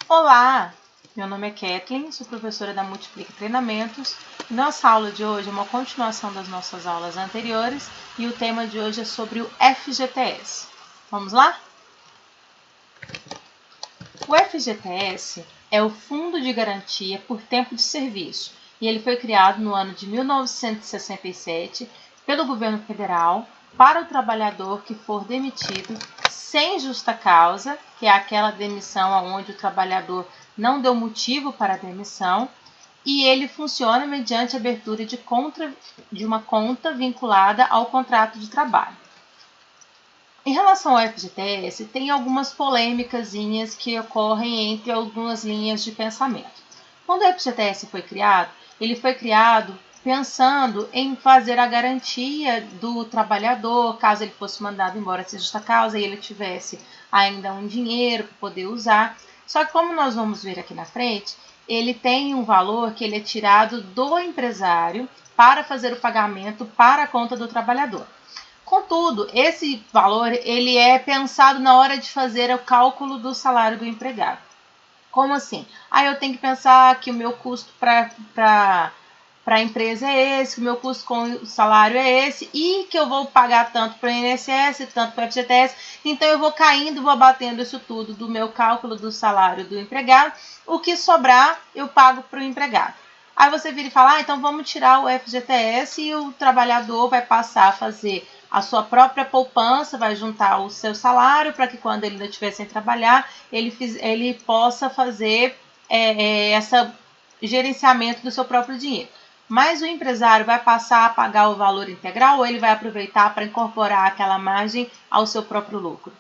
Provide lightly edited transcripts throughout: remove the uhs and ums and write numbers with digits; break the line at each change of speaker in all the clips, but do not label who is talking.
Olá, meu nome é Kathleen, sou professora da Multiplica Treinamentos e nossa aula de hoje é uma continuação das nossas aulas anteriores e o tema de hoje é sobre o FGTS. Vamos lá? O FGTS é o Fundo de Garantia por Tempo de Serviço e ele foi criado no ano de 1967 pelo governo federal para o trabalhador que for demitido sem justa causa, que é aquela demissão onde o trabalhador não deu motivo para a demissão, e ele funciona mediante a abertura de uma conta vinculada ao contrato de trabalho. Em relação ao FGTS, tem algumas polêmicazinhas que ocorrem entre algumas linhas de pensamento. Quando o FGTS foi criado, ele foi criado pensando em fazer a garantia do trabalhador, caso ele fosse mandado embora sem justa causa e ele tivesse ainda um dinheiro para poder usar. Só que como nós vamos ver aqui na frente, ele tem um valor que ele é tirado do empresário para fazer o pagamento para a conta do trabalhador. Contudo, esse valor ele é pensado na hora de fazer o cálculo do salário do empregado. Como assim? Eu tenho que pensar que o meu custo para a empresa é esse, que o meu custo com o salário é esse e que eu vou pagar tanto para o INSS, tanto para o FGTS. Então, eu vou caindo, vou abatendo isso tudo do meu cálculo do salário do empregado. O que sobrar, eu pago para o empregado. Aí você vira e fala, então vamos tirar o FGTS e o trabalhador vai passar a fazer a sua própria poupança, vai juntar o seu salário para que quando ele ainda estiver sem trabalhar, ele possa fazer esse gerenciamento do seu próprio dinheiro. Mas o empresário vai passar a pagar o valor integral ou ele vai aproveitar para incorporar aquela margem ao seu próprio lucro?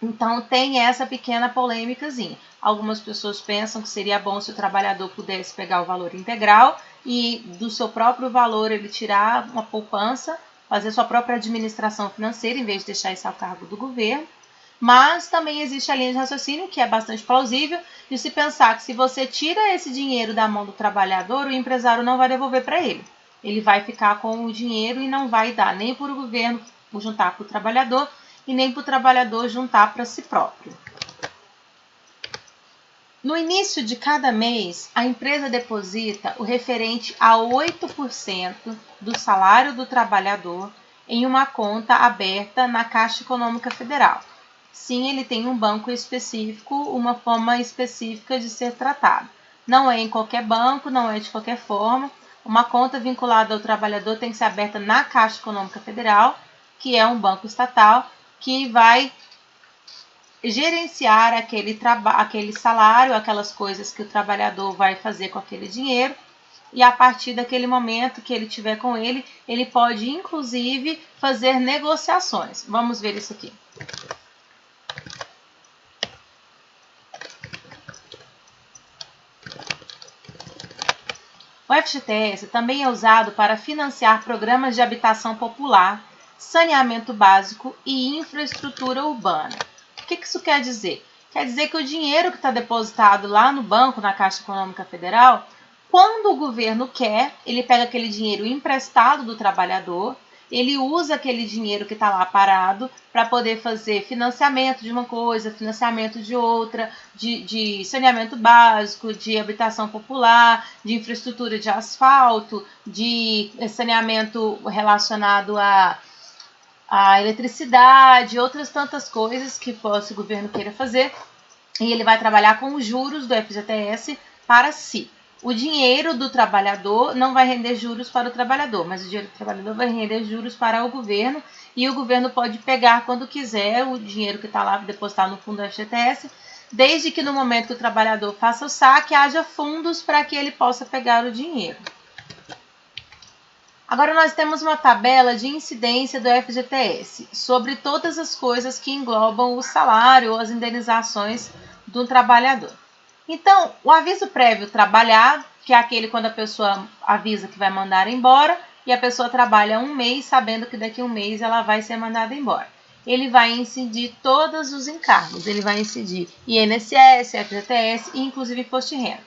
Então, tem essa pequena polêmicazinha. Algumas pessoas pensam que seria bom se o trabalhador pudesse pegar o valor integral e do seu próprio valor ele tirar uma poupança, fazer sua própria administração financeira, em vez de deixar isso ao cargo do governo. Mas também existe a linha de raciocínio, que é bastante plausível, de se pensar que se você tira esse dinheiro da mão do trabalhador, o empresário não vai devolver para ele. Ele vai ficar com o dinheiro e não vai dar nem para o governo juntar para o trabalhador e nem para o trabalhador juntar para si próprio. No início de cada mês, a empresa deposita o referente a 8% do salário do trabalhador em uma conta aberta na Caixa Econômica Federal. Sim, ele tem um banco específico, uma forma específica de ser tratado. Não é em qualquer banco, não é de qualquer forma. Uma conta vinculada ao trabalhador tem que ser aberta na Caixa Econômica Federal, que é um banco estatal, que vai gerenciar aquele salário, aquelas coisas que o trabalhador vai fazer com aquele dinheiro, e a partir daquele momento que ele tiver com ele pode inclusive fazer negociações. Vamos ver isso aqui. O FGTS também é usado para financiar programas de habitação popular, saneamento básico e infraestrutura urbana. O que isso quer dizer? Quer dizer que o dinheiro que está depositado lá no banco, na Caixa Econômica Federal, quando o governo quer, ele pega aquele dinheiro emprestado do trabalhador, ele usa aquele dinheiro que está lá parado para poder fazer financiamento de uma coisa, financiamento de outra, de saneamento básico, de habitação popular, de infraestrutura de asfalto, de saneamento relacionado a eletricidade, outras tantas coisas que o governo queira fazer, e ele vai trabalhar com os juros do FGTS para si. O dinheiro do trabalhador não vai render juros para o trabalhador, mas o dinheiro do trabalhador vai render juros para o governo, e o governo pode pegar quando quiser o dinheiro que está lá depositado no fundo do FGTS, desde que no momento que o trabalhador faça o saque, haja fundos para que ele possa pegar o dinheiro. Agora nós temos uma tabela de incidência do FGTS sobre todas as coisas que englobam o salário ou as indenizações do trabalhador. Então, o aviso prévio trabalhado, que é aquele quando a pessoa avisa que vai mandar embora e a pessoa trabalha um mês sabendo que daqui a um mês ela vai ser mandada embora. Ele vai incidir todos os encargos, ele vai incidir INSS, FGTS e inclusive imposto de renda.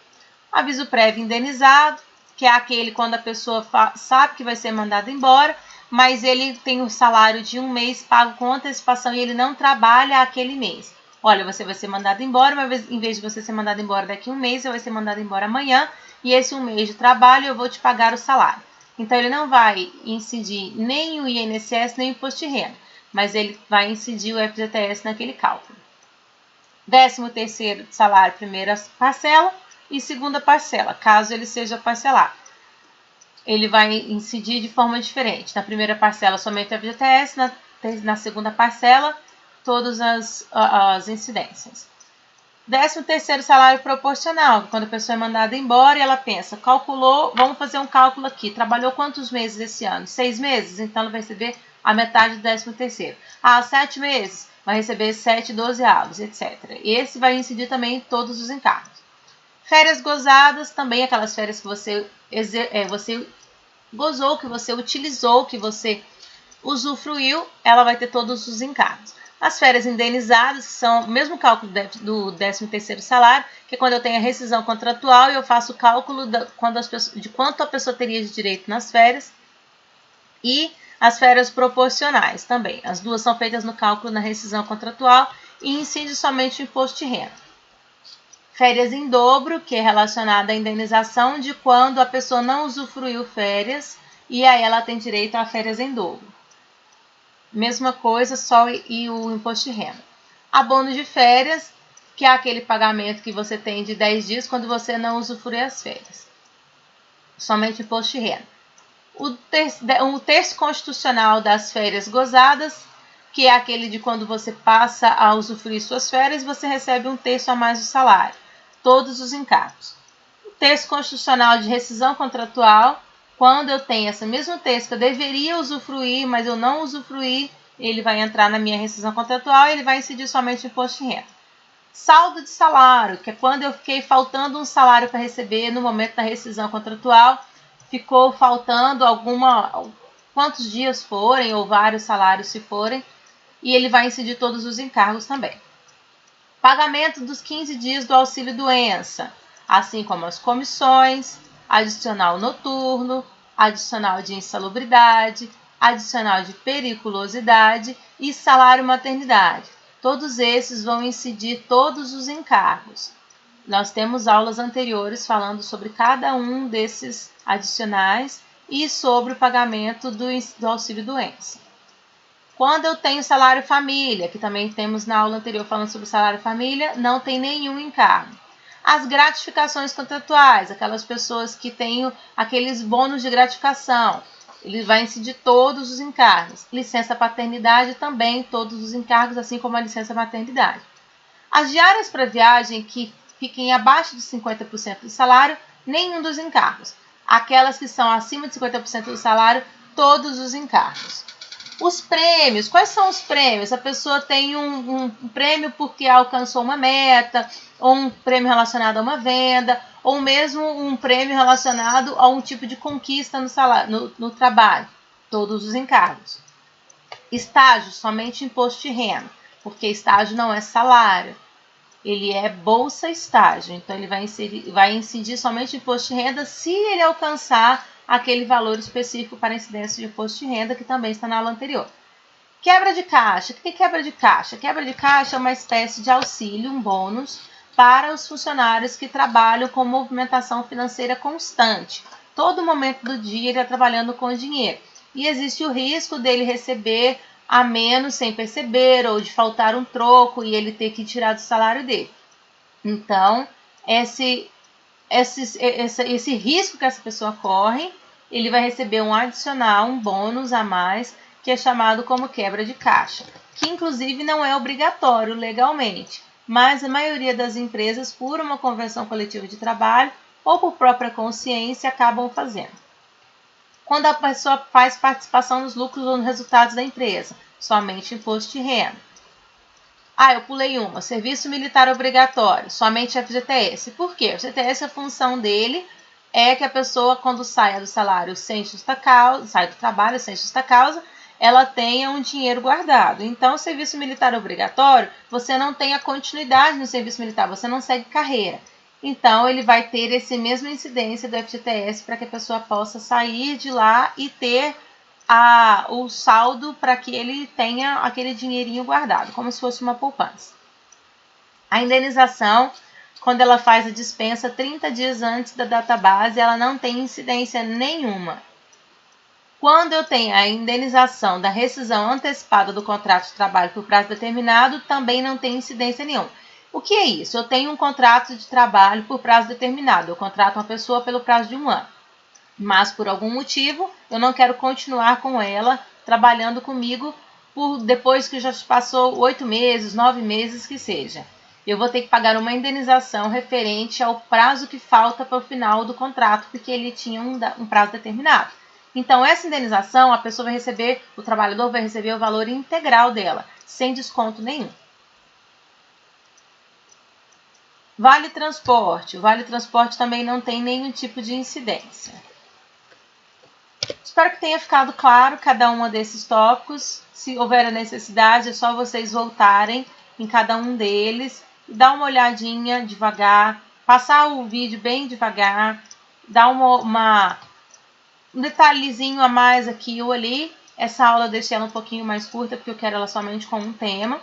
Aviso prévio indenizado, que é aquele quando a pessoa sabe que vai ser mandada embora, mas ele tem o salário de um mês pago com antecipação e ele não trabalha aquele mês. olha, você vai ser mandado embora, mas em vez de você ser mandado embora daqui a um mês, você vai ser mandado embora amanhã, e esse um mês de trabalho eu vou te pagar o salário. Então, ele não vai incidir nem o INSS, nem o imposto de renda, mas ele vai incidir o FGTS naquele cálculo. 13º salário, primeira parcela, e segunda parcela, caso ele seja parcelado. Ele vai incidir de forma diferente. Na primeira parcela, somente o FGTS, na segunda parcela, todas as incidências. 13º salário proporcional, quando a pessoa é mandada embora e ela pensa, calculou, vamos fazer um cálculo aqui, trabalhou quantos meses esse ano? 6 meses? Então ela vai receber a metade do 13º. 7 meses? Vai receber 7 12avos, etc. Esse vai incidir também em todos os encargos. Férias gozadas, também aquelas férias que você gozou, que você utilizou, que você usufruiu, ela vai ter todos os encargos. As férias indenizadas, que são o mesmo cálculo do 13º salário, que é quando eu tenho a rescisão contratual e eu faço o cálculo de quanto a pessoa teria de direito nas férias. E as férias proporcionais também. As duas são feitas no cálculo na rescisão contratual e incide somente o imposto de renda. Férias em dobro, que é relacionada à indenização de quando a pessoa não usufruiu férias e aí ela tem direito a férias em dobro. Mesma coisa, só e o imposto de renda. Abono de férias, que é aquele pagamento que você tem de 10 dias quando você não usufrui as férias. Somente imposto de renda. O terço constitucional das férias gozadas, que é aquele de quando você passa a usufruir suas férias, você recebe um terço a mais do salário. Todos os encargos. O terço constitucional de rescisão contratual, quando eu tenho esse mesmo terço que eu deveria usufruir, mas eu não usufruí, ele vai entrar na minha rescisão contratual e ele vai incidir somente o imposto de renda. Saldo de salário, que é quando eu fiquei faltando um salário para receber no momento da rescisão contratual, ficou faltando quantos dias forem, ou vários salários se forem, e ele vai incidir todos os encargos também. Pagamento dos 15 dias do auxílio-doença, assim como as comissões, adicional noturno, adicional de insalubridade, adicional de periculosidade e salário maternidade. Todos esses vão incidir todos os encargos. Nós temos aulas anteriores falando sobre cada um desses adicionais e sobre o pagamento do auxílio-doença. Quando eu tenho salário família, que também temos na aula anterior falando sobre salário família, não tem nenhum encargo. As gratificações contratuais, aquelas pessoas que têm aqueles bônus de gratificação, ele vai incidir todos os encargos. Licença paternidade também, todos os encargos, assim como a licença maternidade. As diárias para viagem que fiquem abaixo de 50% do salário, nenhum dos encargos. Aquelas que são acima de 50% do salário, todos os encargos. Os prêmios, quais são os prêmios? A pessoa tem um prêmio porque alcançou uma meta, ou um prêmio relacionado a uma venda, ou mesmo um prêmio relacionado a um tipo de conquista no trabalho. Todos os encargos. Estágio, somente imposto de renda, porque estágio não é salário. Ele é bolsa estágio, então ele vai incidir somente imposto de renda se ele alcançar aquele valor específico para incidência de imposto de renda, que também está na aula anterior. Quebra de caixa. O que é quebra de caixa? Quebra de caixa é uma espécie de auxílio, um bônus, para os funcionários que trabalham com movimentação financeira constante. Todo momento do dia ele está trabalhando com dinheiro. E existe o risco dele receber a menos sem perceber, ou de faltar um troco e ele ter que tirar do salário dele. Então, esse risco que essa pessoa corre, ele vai receber um adicional, um bônus a mais, que é chamado como quebra de caixa, que inclusive não é obrigatório legalmente, mas a maioria das empresas, por uma convenção coletiva de trabalho ou por própria consciência, acabam fazendo. Quando a pessoa faz participação nos lucros ou nos resultados da empresa, somente imposto de renda. Eu pulei uma. Serviço militar obrigatório, somente FGTS. Por quê? O FGTS, a função dele é que a pessoa, quando saia do salário sem justa causa, sai do trabalho sem justa causa, ela tenha um dinheiro guardado. Então, o serviço militar obrigatório, você não tem a continuidade no serviço militar, você não segue carreira. Então, ele vai ter essa mesma incidência do FGTS para que a pessoa possa sair de lá e ter o saldo para que ele tenha aquele dinheirinho guardado, como se fosse uma poupança. A indenização, quando ela faz a dispensa 30 dias antes da data base, ela não tem incidência nenhuma. Quando eu tenho a indenização da rescisão antecipada do contrato de trabalho por prazo determinado, também não tem incidência nenhuma. O que é isso? Eu tenho um contrato de trabalho por prazo determinado. Eu contrato uma pessoa pelo prazo de 1 ano. Mas, por algum motivo, eu não quero continuar com ela trabalhando comigo depois que já passou 8 meses, 9 meses, que seja. Eu vou ter que pagar uma indenização referente ao prazo que falta para o final do contrato, porque ele tinha um prazo determinado. Então, essa indenização, a pessoa vai receber, o trabalhador vai receber o valor integral dela, sem desconto nenhum. Vale transporte. O vale transporte também não tem nenhum tipo de incidência. Espero que tenha ficado claro cada um desses tópicos. Se houver a necessidade, é só vocês voltarem em cada um deles e dar uma olhadinha devagar, passar o vídeo bem devagar, dar um detalhezinho a mais aqui ou ali. Essa aula eu deixei ela um pouquinho mais curta, porque eu quero ela somente com um tema.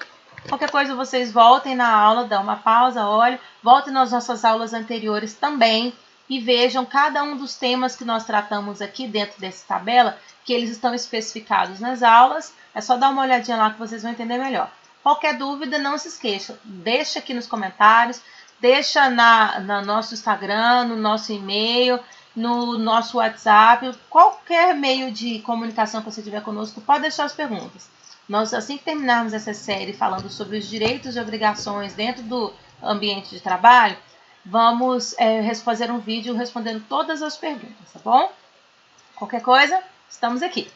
Qualquer coisa, vocês voltem na aula, dão uma pausa, olhem, voltem nas nossas aulas anteriores também e vejam cada um dos temas que nós tratamos aqui dentro dessa tabela, que eles estão especificados nas aulas. É só dar uma olhadinha lá que vocês vão entender melhor. Qualquer dúvida, não se esqueça, deixa aqui nos comentários, deixa no nosso Instagram, no nosso e-mail, no nosso WhatsApp, qualquer meio de comunicação que você tiver conosco, pode deixar as perguntas. Nós, assim que terminarmos essa série falando sobre os direitos e obrigações dentro do ambiente de trabalho, vamos fazer um vídeo respondendo todas as perguntas, tá bom? Qualquer coisa, estamos aqui.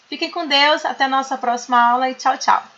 Fiquem com Deus, até a nossa próxima aula e tchau, tchau!